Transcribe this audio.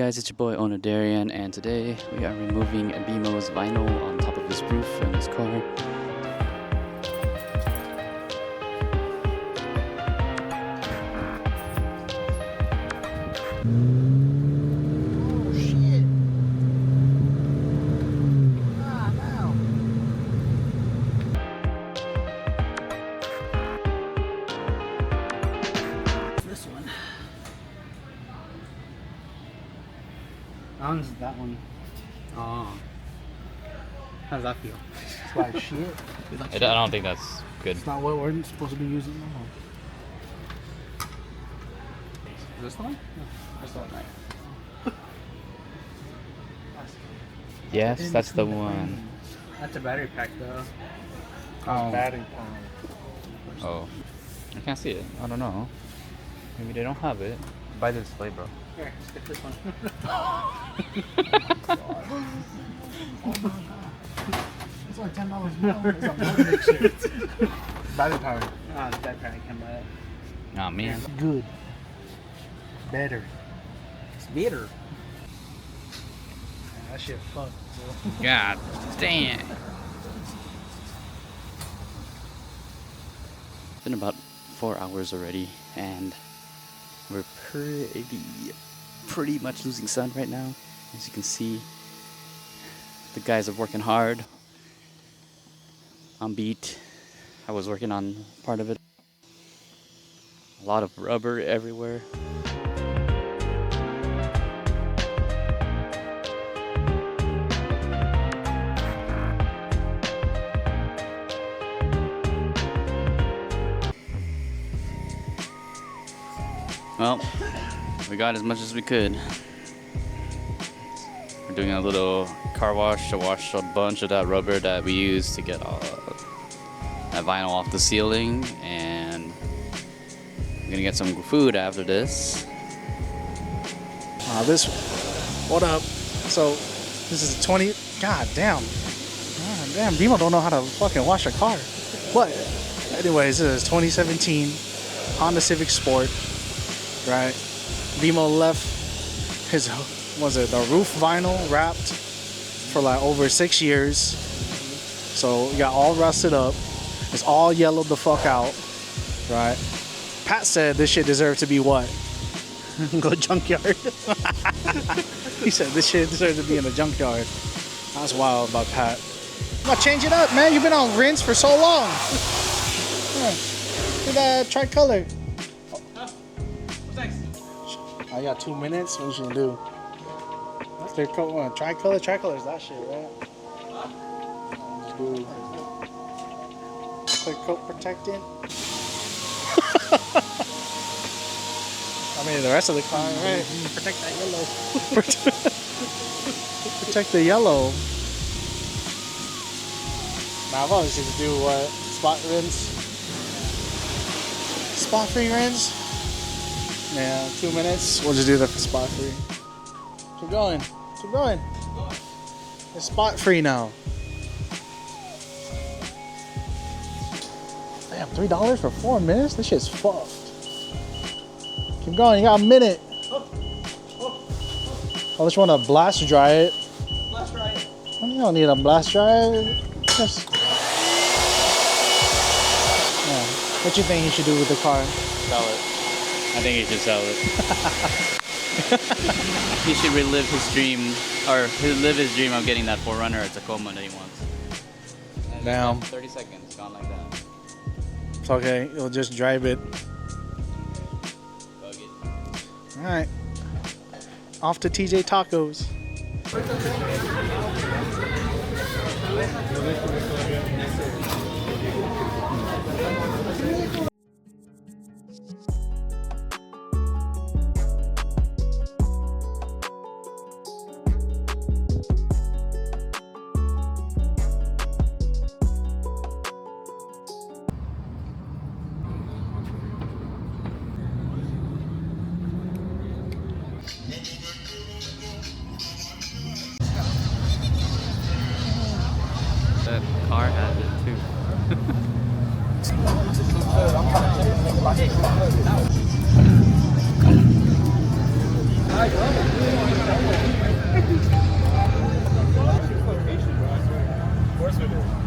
guys, it's your boy Onodarian, and today we are removing Bimo's vinyl on top of his roof in his car. Oh shit! Ah, no. This one. That one. Oh. How does that feel? It's like shit. I don't think that's good. It's not what we're supposed to be using now. Is this the one? No, that's the one, right? Yes, that's the one. That's a battery pack though. Oh. Battery pack. Oh, I can't see it. I don't know. Maybe they don't have it. Buy the display, bro. Here, let's get this one. It's like $10 more. It's a morning shit. Battery power. Ah, it's battery power. I can't buy it. Nah, man. Good. Better. It's better. Man, that shit fucked. God damn. It's been about 4 hours already, and we're pretty much losing sun right now. As you can see, the guys are working hard. I'm beat. I was working on part of it. A lot of rubber everywhere. Well, we got as much as we could. We're doing a little car wash to wash a bunch of that rubber that we used to get all that vinyl off the ceiling, and we're gonna get some food after this. What up? So, this is a 20. God damn. God damn, Bimo don't know how to fucking wash a car. But, anyways, this is 2017 Honda Civic Sport. Right, Bimo left his, the roof vinyl wrapped for like over 6 years, so it got all rusted up. It's all yellowed the fuck out, right? Pat said this shit deserved to be what? Go junkyard. He said this shit deserved to be in a junkyard. That's wild about Pat. I'm gonna change it up, man. You've been on rinse for so long. Yeah. Look at that tricolor. I got 2 minutes. What you gonna do? That's their coat. Tricolor. Tricolor is that shit, right? Just do clear coat protectant. I mean, the rest of the car, right? Protect that yellow. Protect the yellow. Now I've always used to do what? Spot rinse. Spot free rinse. Yeah, 2 minutes. We'll just do that for spot free. Keep going. Keep going. It's spot free now. Damn, $3 for 4 minutes? This shit's fucked. Keep going. You got a minute. I just want to blast dry it. Blast dry it? You don't need a blast dry it. Just... Yeah. What you think you should do with the car? Sell it. I think he should sell it. He should relive his dream, or live his dream of getting that 4Runner or Tacoma that he wants. And Damn. 30 seconds, gone like that. It's okay, you'll just drive it. Bug it. Alright. Off to TJ Tacos. That car has it too. Of course we do.